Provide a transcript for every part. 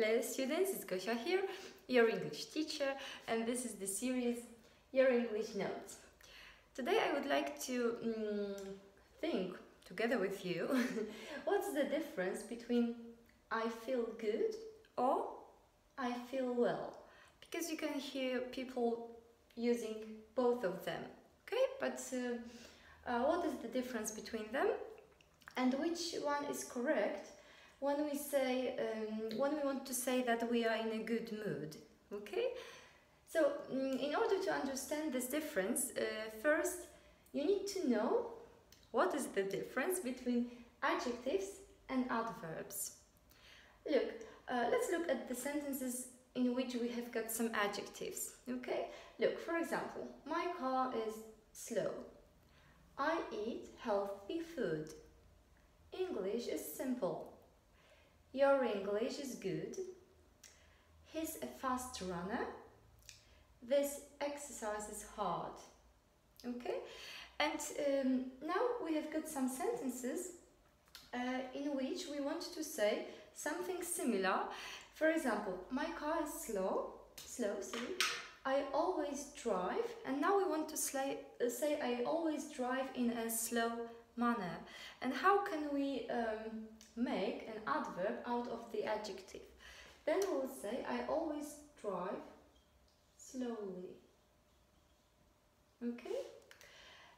Hello students, it's Gosia here, your English teacher, and this is the series Your English Notes. Today I would like to think together with you what's the difference between I feel good or I feel well, because you can hear people using both of them, okay? But what is the difference between them and which one is correct when we say when we want to say that we are in a good mood, okay? So in order to understand this difference, first you need to know what is the difference between adjectives and adverbs. Look, let's look at the sentences in which we have got some adjectives, okay? Look, for example, my car is slow. I eat healthy food. English is simple. Your English is good. He's a fast runner. This exercise is hard. Okay? And now we have got some sentences in which we want to say something similar. For example, my car is slow, I always drive, and now we want to say I always drive in a slow manner. And how can we make an adverb out of the adjective? Then we'll say I always drive slowly. Okay?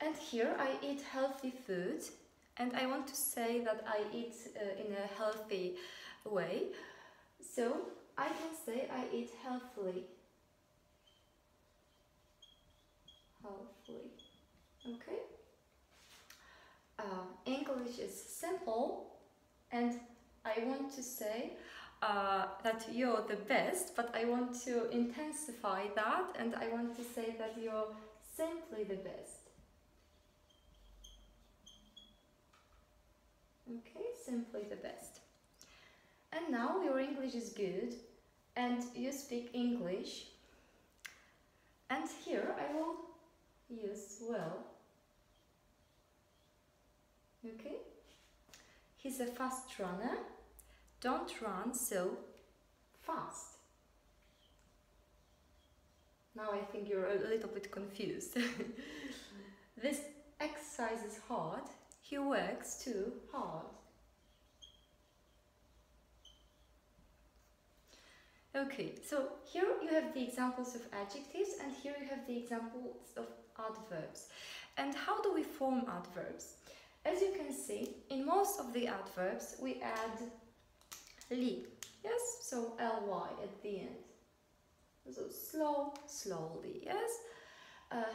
And here I eat healthy food, and I want to say that I eat in a healthy way. So I can say I eat healthily. Okay? English is simple, and I want to say that you're the best, but I want to intensify that, and I want to say that you're simply the best. Okay, simply the best. And now your English is good, and you speak English. And here I will use well. Okay? He's a fast runner. Don't run so fast. Now I think you're a little bit confused. This exercise is hard. He works too hard. Okay, so here you have the examples of adjectives, and here you have the examples of adverbs. And how do we form adverbs? As you can see, in most of the adverbs we add li, yes? So ly at the end. So slow, slowly, yes?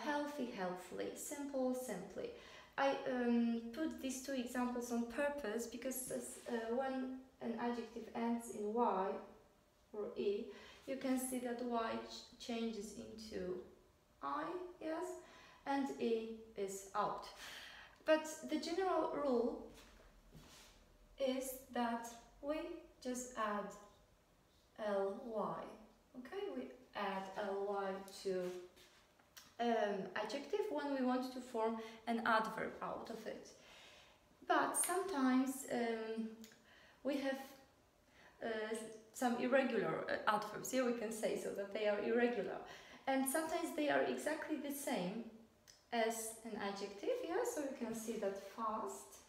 Healthy, healthily, simple, simply. I put these two examples on purpose because when an adjective ends in y or e, you can see that y changes into I, yes? And e is out. But the general rule is that we just add ly, okay? We add ly to adjective when we want to form an adverb out of it. But sometimes we have some irregular adverbs. Here we can say so that they are irregular. And sometimes they are exactly the same as an adjective, yeah? So you can see that fast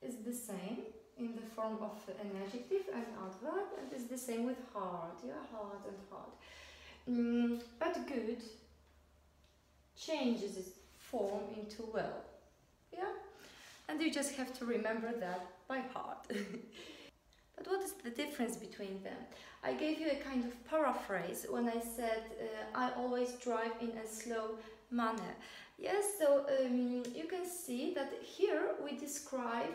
is the same in the form of an adjective and adverb, and it's the same with hard, yeah? Hard and hard. But good changes its form into well, yeah? And you just have to remember that by heart. But what is the difference between them? I gave you a kind of paraphrase when I said I always drive in a slow manner. Yes, so you can see that here we describe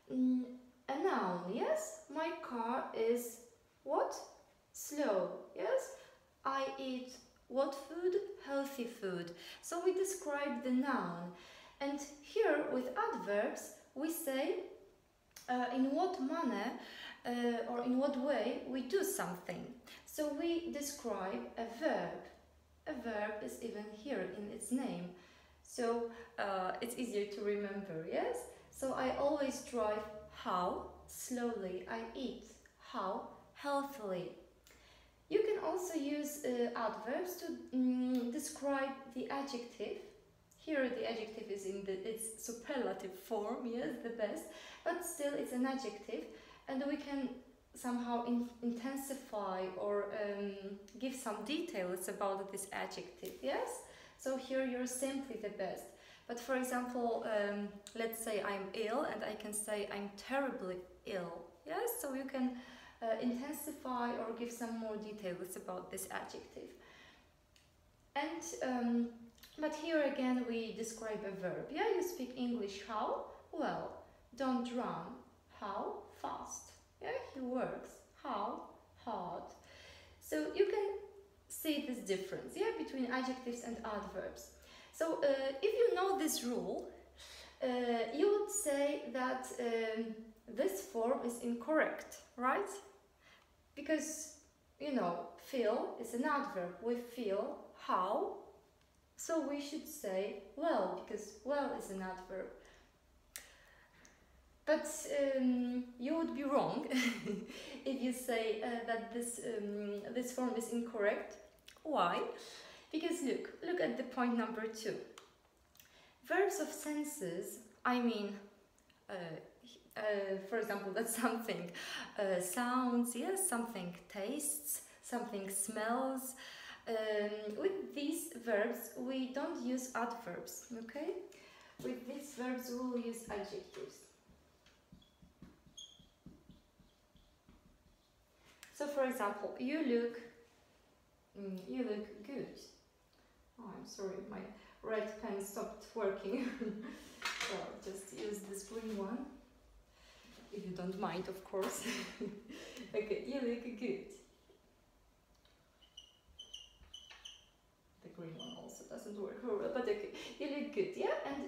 a noun, yes? My car is what? Slow, yes? I eat what food? Healthy food. So we describe the noun. And here with adverbs we say in what manner or in what way we do something. So we describe a verb. A verb is even here in its name. So it's easier to remember, yes? So I always drive how? Slowly. I eat how? Healthy. healthily. You can also use adverbs to describe the adjective. Here the adjective is in its superlative form, yes, the best, but still it's an adjective, and we can somehow intensify or give some details about this adjective, yes? So here you're simply the best. But for example, let's say I'm ill, and I can say I'm terribly ill, yes? So you can intensify or give some more details about this adjective. And but here again we describe a verb. Yeah, you speak English how? Well. Don't run. How? Fast. Yeah, he works. How? Hard. So you can see this difference, yeah, between adjectives and adverbs. So if you know this rule, you would say that this form is incorrect, right? Because, you know, feel is an adverb. We feel how, so we should say well, because well is an adverb. But you would be wrong if you say that this form is incorrect. Why? Because look at the point number 2. Verbs of senses, I mean, for example, that something sounds, yes, something tastes, something smells. With these verbs, we don't use adverbs, okay? With these verbs, we will use adjectives. So, for example, you look good. Oh, I'm sorry, my red pen stopped working. So I'll just use this green one, if you don't mind, of course. Okay, you look good. The green one also doesn't work very well, but okay, you look good, yeah, and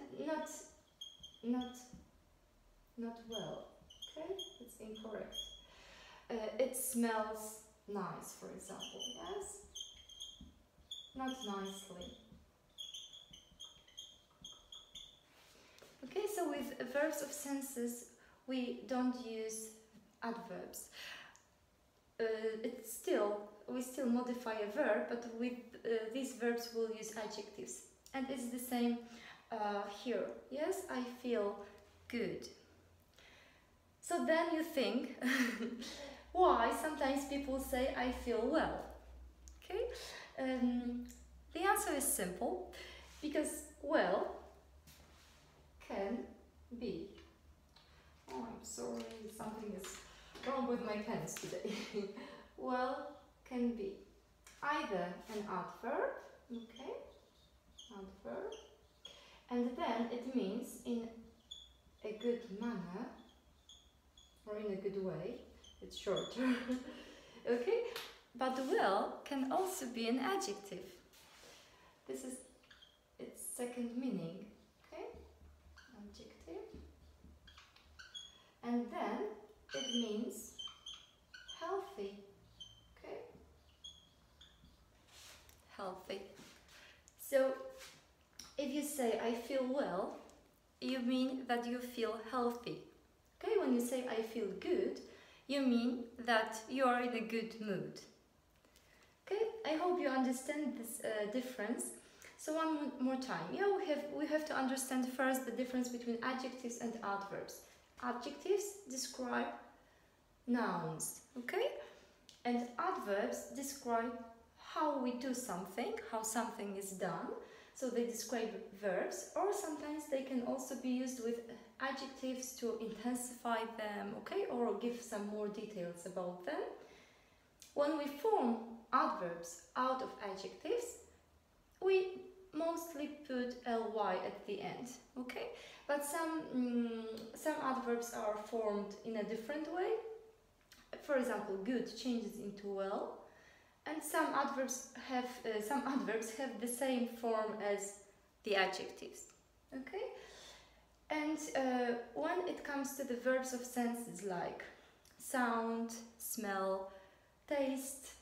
not well. Okay, it's incorrect. It smells nice, for example, yes? Not nicely. Okay, so with verbs of senses, we don't use adverbs. We still modify a verb, but with these verbs we'll use adjectives. And it's the same here. Yes, I feel good. So then you think, why sometimes people say I feel well? Okay, the answer is simple, because well can be. Oh, I'm sorry, something is wrong with my pens today. Well can be either an adverb, okay, adverb, and then it means in a good manner or in a good way. It's shorter. Okay, but well can also be an adjective. This is its second meaning. Okay, adjective, and then it means healthy. Okay, healthy. So if you say I feel well, you mean that you feel healthy. Okay, when you say I feel good, you mean that you are in a good mood. Okay, I hope you understand this difference. So one more time, yeah, we have to understand first the difference between adjectives and adverbs. Adjectives describe nouns, okay? And adverbs describe how we do something, how something is done. So they describe verbs, or sometimes they can also be used with adjectives to intensify them, okay, or give some more details about them. When we form adverbs out of adjectives, we mostly put ly at the end, okay? But some adverbs are formed in a different way. For example, good changes into well, and some adverbs have the same form as the adjectives, okay? And when it comes to the verbs of senses like sound, smell, taste,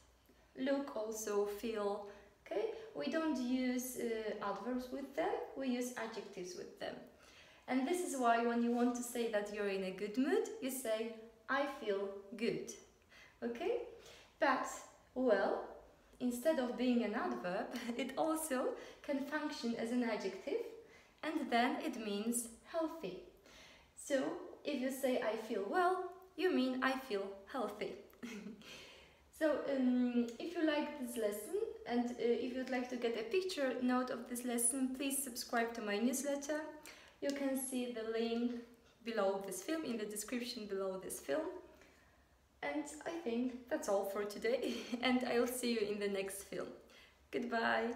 look, also feel, okay, we don't use adverbs with them, we use adjectives with them. And this is why when you want to say that you're in a good mood, you say I feel good, okay? But, well, instead of being an adverb, it also can function as an adjective, and then it means healthy. So, if you say I feel well, you mean I feel healthy. So, if you like this lesson and if you'd like to get a picture note of this lesson, please subscribe to my newsletter. You can see the link below this film, in the description below this film. And I think that's all for today, and I'll see you in the next film. Goodbye!